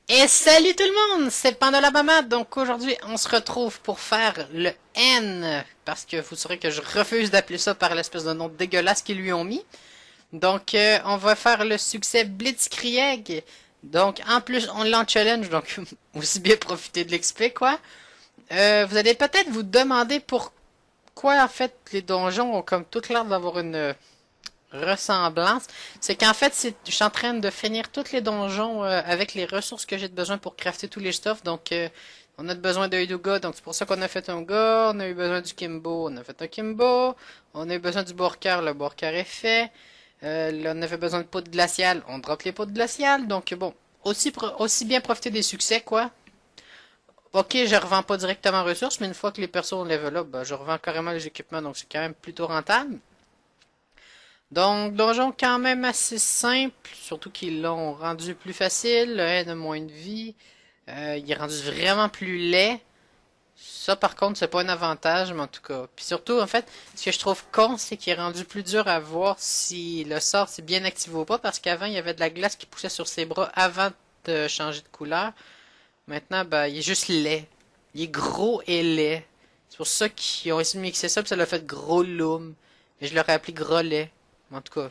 Et salut tout le monde, c'est Pandalabama. Donc aujourd'hui, on se retrouve pour faire le N, parce que vous saurez que je refuse d'appeler ça par l'espèce de nom dégueulasse qu'ils lui ont mis. Donc on va faire le succès Blitzkrieg. Donc en plus, on l'en challenge, donc aussi bien profiter de l'XP quoi. Vous allez peut-être vous demander pourquoi en fait les donjons ont comme toute l'air d'avoir une ressemblance. C'est qu'en fait, je suis en train de finir tous les donjons avec les ressources que j'ai besoin pour crafter tous les stuff. Donc, on a besoin d'un Yuga, donc c'est pour ça qu'on a fait un Ga. On a eu besoin du Kimbo, on a fait un Kimbo. On a eu besoin du Borkar, le Borkar est fait. Là, on avait besoin de poudre glaciale, on drop les poudres glaciales. Donc, bon, aussi bien profiter des succès, quoi. Ok, je revends pas directement ressources, mais une fois que les persos ont level up, ben, je revends carrément les équipements, donc c'est quand même plutôt rentable. Donc, donjon quand même assez simple, surtout qu'ils l'ont rendu plus facile, le N a moins de vie, il est rendu vraiment plus laid. Ça par contre, c'est pas un avantage, mais en tout cas. Puis surtout, en fait, ce que je trouve con, c'est qu'il est rendu plus dur à voir si le sort c'est bien activé ou pas, parce qu'avant, il y avait de la glace qui poussait sur ses bras avant de changer de couleur. Maintenant, ben, il est juste laid. Il est gros et laid. C'est pour ça qu'ils ont essayé de mixer ça, puis ça l'a fait gros loom. Et je l'aurais appelé gros lait. En tout cas,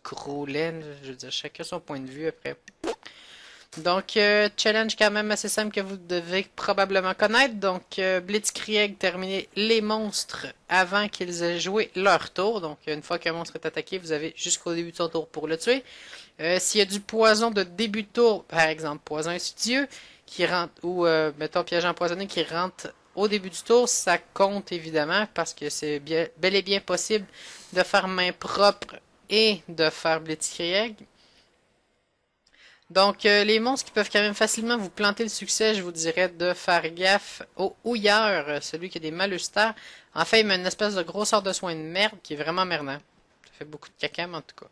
gros lait, je veux dire, chacun son point de vue après. Donc, challenge quand même assez simple que vous devez probablement connaître. Donc, Blitzkrieg, terminer les monstres avant qu'ils aient joué leur tour. Donc, une fois qu'un monstre est attaqué, vous avez jusqu'au début de son tour pour le tuer. S'il y a du poison de début de tour, par exemple, poison insidieux, qui rentre, ou mettons piège empoisonné qui rentre au début du tour, ça compte évidemment parce que c'est bel et bien possible de faire main propre et de faire Blitzkrieg. Donc les monstres qui peuvent quand même facilement vous planter le succès, je vous dirais de faire gaffe au houilleur, celui qui a des malustères. En fait, il met une espèce de gros sort de soin de merde qui est vraiment merdant. Ça fait beaucoup de caca, mais en tout cas.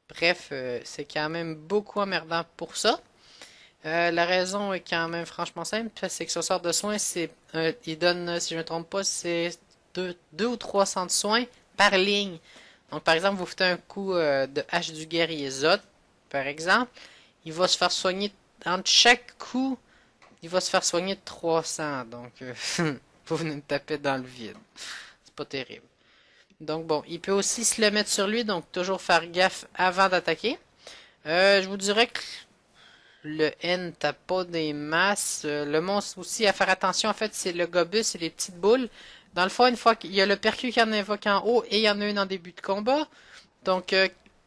Bref, c'est quand même beaucoup emmerdant pour ça. La raison est quand même franchement simple, c'est que ce sort de soin, il donne, si je ne me trompe pas, c'est 2 ou 300 de soins par ligne. Donc par exemple, vous faites un coup de hache du guerrier Zot, par exemple, il va se faire soigner, entre chaque coup, il va se faire soigner de 300. Donc, vous venez de taper dans le vide. C'est pas terrible. Donc bon, il peut aussi se le mettre sur lui, donc toujours faire gaffe avant d'attaquer. Je vous dirais que le N tape pas des masses. Le monstre aussi à faire attention, en fait, c'est le gobus et les petites boules. Dans le fond, une fois qu'il y a le percu qui en invoque en haut et il y en a une en début de combat. Donc,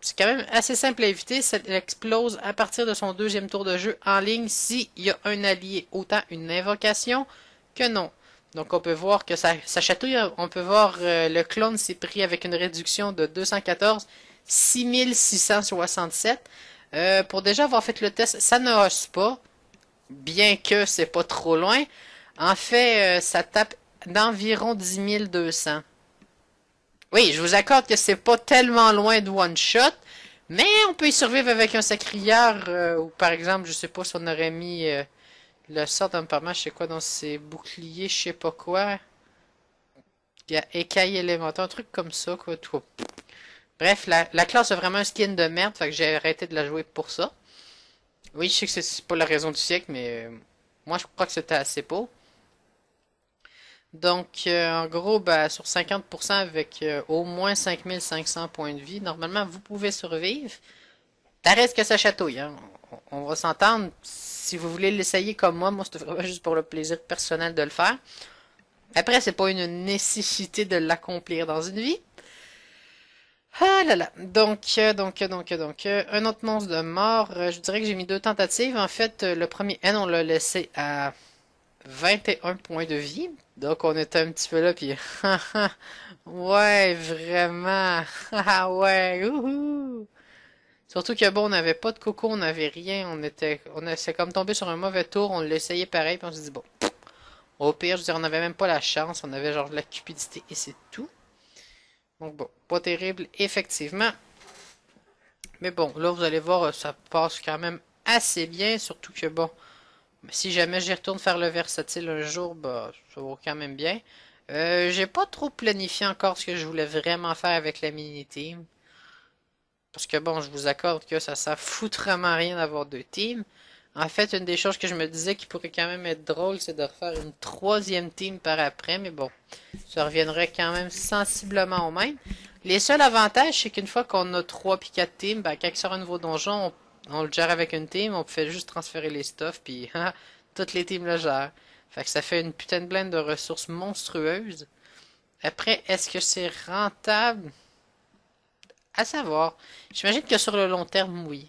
c'est quand même assez simple à éviter. Ça explose à partir de son deuxième tour de jeu en ligne s'il y a un allié, autant une invocation que non. Donc, on peut voir que ça chatouille. On peut voir le clone s'est pris avec une réduction de 214, 6667. Pour déjà avoir fait le test, ça ne hausse pas, bien que c'est pas trop loin. En fait, ça tape d'environ 10 200. Oui, je vous accorde que c'est pas tellement loin de one shot, mais on peut y survivre avec un sacrilleur, ou par exemple, je sais pas si on aurait mis le sort d'Amperma, je sais quoi, dans ses boucliers, je sais pas quoi. Il y a écaille élémentaire, un truc comme ça, quoi, tout. Bref, la classe a vraiment un skin de merde, fait que j'ai arrêté de la jouer pour ça. Oui, je sais que c'est pas la raison du siècle, mais moi je crois que c'était assez beau. Donc, en gros, bah, sur 50% avec au moins 5500 points de vie, normalement vous pouvez survivre. Ça reste que ça chatouille, hein. On va s'entendre. Si vous voulez l'essayer comme moi c'est vraiment juste pour le plaisir personnel de le faire. Après, c'est pas une nécessité de l'accomplir dans une vie. Ah là là. Donc, un autre monstre de mort. Je dirais que j'ai mis 2 tentatives. En fait, le premier N, on l'a laissé à 21 points de vie. Donc, on était un petit peu là, puis... ouais, vraiment. Ah ouais, ouhou. Surtout que bon, on n'avait pas de coco, on n'avait rien. C'est comme tombé sur un mauvais tour. On l'a essayé pareil, puis on s'est dit, bon, au pire, je veux dire, on n'avait même pas la chance. On avait genre de la cupidité, et c'est tout. Donc bon, pas terrible, effectivement. Mais bon, là, vous allez voir, ça passe quand même assez bien. Surtout que bon, si jamais j'y retourne faire le versatile un jour, bah, ça vaut quand même bien. J'ai pas trop planifié encore ce que je voulais vraiment faire avec la mini-team. Parce que bon, je vous accorde que ça sert foutrement à rien d'avoir deux teams. En fait, une des choses que je me disais qui pourrait quand même être drôle, c'est de refaire une troisième team par après, mais bon, ça reviendrait quand même sensiblement au même. Les seuls avantages, c'est qu'une fois qu'on a 3 puis 4 teams, ben, quand il sort un nouveau donjon, on le gère avec une team, on fait juste transférer les stuff, puis toutes les teams le gèrent. Fait que ça fait une putain de blinde de ressources monstrueuses. Après, est-ce que c'est rentable? À savoir. J'imagine que sur le long terme, oui.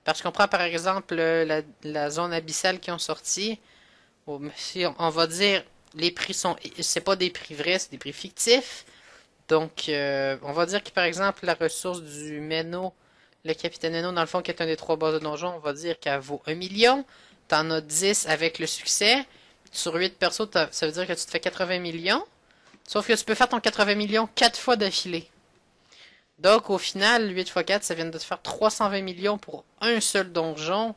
Parce qu'on prend par exemple la zone abyssale qui ont sorti. Si on va dire les prix sont. C'est pas des prix vrais, c'est des prix fictifs. Donc, on va dire que par exemple la ressource du Menno, le capitaine Menno, dans le fond, qui est un des 3 boss de donjon, on va dire qu'elle vaut 1 million. T'en as 10 avec le succès. Sur 8 persos, ça veut dire que tu te fais 80 millions. Sauf que tu peux faire ton 80 millions 4 fois d'affilée. Donc, au final, 8 x 4, ça vient de te faire 320 millions pour un seul donjon.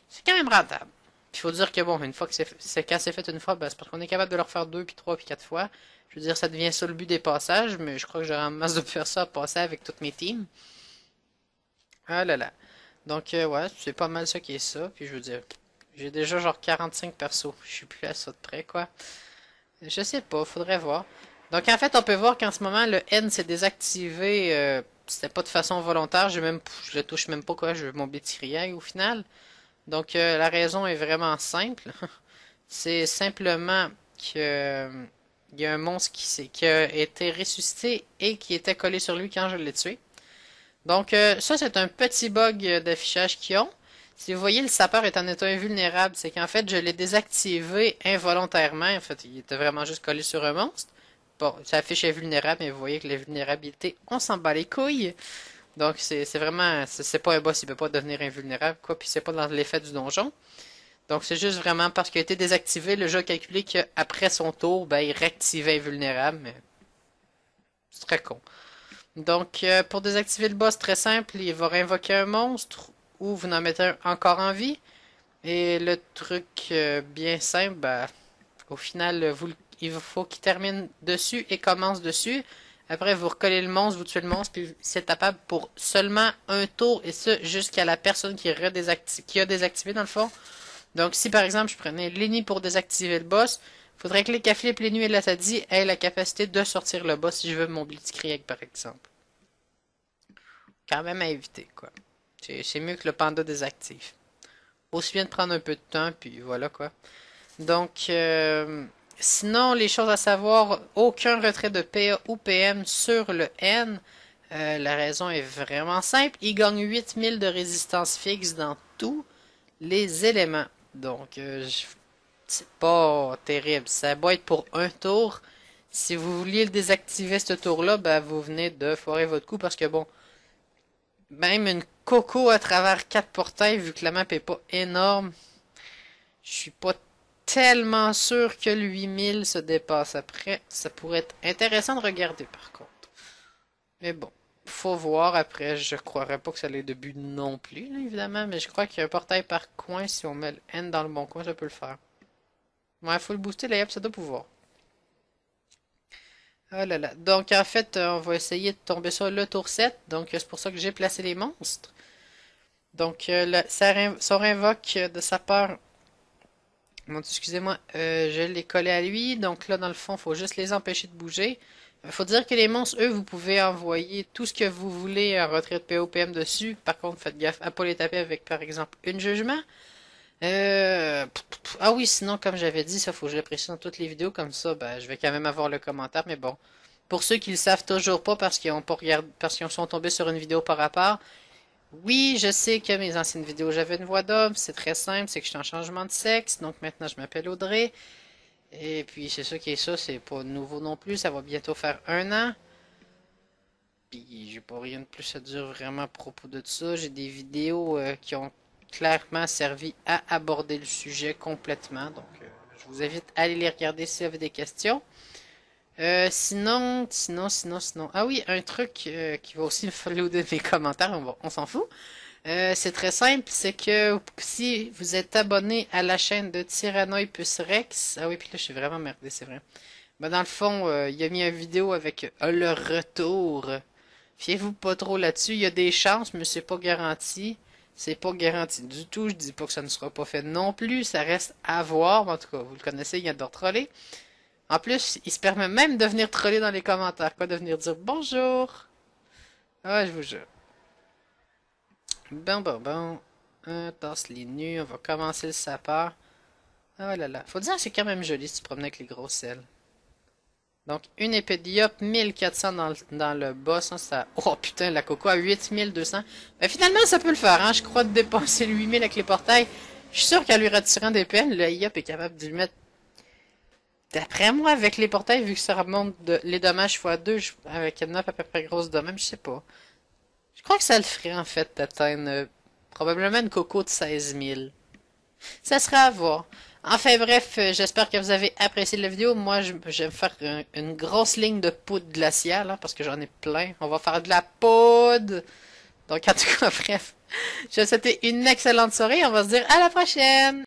C'est quand même rentable. Il faut dire que bon, une fois que quand c'est fait une fois, ben, c'est parce qu'on est capable de le refaire 2, puis 3, puis 4 fois. Je veux dire, ça devient ça le but des passages, mais je crois que j'aurai un masse de faire ça à passer avec toutes mes teams. Ah là là. Donc, ouais, c'est pas mal ça qui est ça. Puis je veux dire, j'ai déjà genre 45 persos. Je suis plus à ça de près, quoi. Je sais pas, faudrait voir. Donc en fait, on peut voir qu'en ce moment, le N s'est désactivé. C'était pas de façon volontaire. Je le touche même pas quoi. Je mon blitzkrieg au final. Donc la raison est vraiment simple. C'est simplement que il y a un monstre qui a été ressuscité et qui était collé sur lui quand je l'ai tué. Donc ça, c'est un petit bug d'affichage qu'ils ont. Si vous voyez, le sapeur est en état invulnérable, c'est qu'en fait, je l'ai désactivé involontairement. En fait, il était vraiment juste collé sur un monstre. Bon, ça affiche invulnérable, mais vous voyez que les vulnérabilités, on s'en bat les couilles. Donc, c'est vraiment, c'est pas un boss, il peut pas devenir invulnérable, quoi, puis c'est pas dans l'effet du donjon. Donc, c'est juste vraiment parce qu'il a été désactivé, le jeu a calculé qu'après son tour, ben, il réactivait invulnérable, mais c'est très con. Donc, pour désactiver le boss, très simple, il va réinvoquer un monstre, ou vous en mettez un encore en vie. Et le truc bien simple, bah, au final, il faut qu'il termine dessus et commence dessus. Après, vous recollez le monstre, vous tuez le monstre, puis c'est tapable pour seulement un tour, et ça jusqu'à la personne qui a désactivé dans le fond. Donc, si par exemple je prenais Lenny pour désactiver le boss, faudrait que les Caflip, les nuits et la Tadi aient la capacité de sortir le boss si je veux mon Blitzkrieg par exemple. Quand même à éviter, quoi. C'est mieux que le panda désactive. Aussi bien de prendre un peu de temps, puis voilà quoi. Donc, sinon, les choses à savoir, aucun retrait de PA ou PM sur le N. La raison est vraiment simple. Il gagne 8000 de résistance fixe dans tous les éléments. Donc, c'est pas terrible. Ça va être pour un tour. Si vous vouliez le désactiver ce tour-là, ben, vous venez de foirer votre coup parce que bon, même une coco à travers 4 portails, vu que la map est pas énorme, je suis pas tellement sûr que le 8000 se dépasse après. Ça pourrait être intéressant de regarder par contre. Mais bon, faut voir après. Je croirais pas que ça l'ait de but non plus, là, évidemment, mais je crois qu'il y a un portail par coin. Si on met le N dans le bon coin, ça peut le faire. Ouais, faut le booster, la ça doit pouvoir. Oh là là. Donc en fait, on va essayer de tomber sur le tour 7. Donc c'est pour ça que j'ai placé les monstres. Donc son invoque de sa part. Bon, excusez-moi, je l'ai collé à lui. Donc là, dans le fond, il faut juste les empêcher de bouger. Il faut dire que les monstres, eux, vous pouvez envoyer tout ce que vous voulez en retrait de POPM dessus. Par contre, faites gaffe à pas les taper avec, par exemple, une jugement. Ah oui, sinon, comme j'avais dit, ça faut que je le précise dans toutes les vidéos. Comme ça, ben, je vais quand même avoir le commentaire. Mais bon, pour ceux qui le savent toujours pas parce qu'ils ont pas regardé, parce qu'ils sont tombés sur une vidéo par rapport, oui, je sais que mes anciennes vidéos, j'avais une voix d'homme, c'est très simple, c'est que je suis en changement de sexe, donc maintenant je m'appelle Audrey. Et puis c'est ça qui est ça, c'est pas nouveau non plus, ça va bientôt faire 1 an. Puis j'ai pas rien de plus à dire vraiment à propos de ça. J'ai des vidéos qui ont clairement servi à aborder le sujet complètement, donc je vous invite à aller les regarder si vous avez des questions. Sinon. Ah oui, un truc qui va aussi me falloir de mes commentaires, on s'en fout. C'est très simple, c'est que si vous êtes abonné à la chaîne de Tyrannosaurus Rex, ah oui, puis là je suis vraiment merdé, c'est vrai. Ben dans le fond, il a mis une vidéo avec le retour Fiez-vous pas trop là-dessus. Il y a des chances, mais c'est pas garanti. C'est pas garanti du tout. Je dis pas que ça ne sera pas fait non plus. Ça reste à voir. En tout cas, vous le connaissez, il adore troller. En plus, il se permet même de venir troller dans les commentaires. Quoi, de venir dire bonjour. Ah, je vous jure. Bon. Tasse les nus. On va commencer le sapin. Oh là là. Faut dire que c'est quand même joli si tu promenais avec les grosses ailes. Donc, une épée de diop, 1400 dans le bas, ça... Oh putain, la coco à 8200. Mais finalement, ça peut le faire, hein. Je crois de dépasser le 8000 avec les portails. Je suis sûr qu'en lui retirant des peines, le IOP est capable de lui mettre... D'après moi, avec les portails, vu que ça remonte les dommages x2, avec 9 à peu près grosses dommages, je sais pas. Je crois que ça le ferait, en fait, d'atteindre probablement une coco de 16 000. Ça sera à voir. Enfin bref, j'espère que vous avez apprécié la vidéo. Moi, je vais me faire une grosse ligne de poudre glaciale, hein, parce que j'en ai plein. On va faire de la poudre. Donc en tout cas, bref, je vais vous souhaiter une excellente soirée. On va se dire à la prochaine!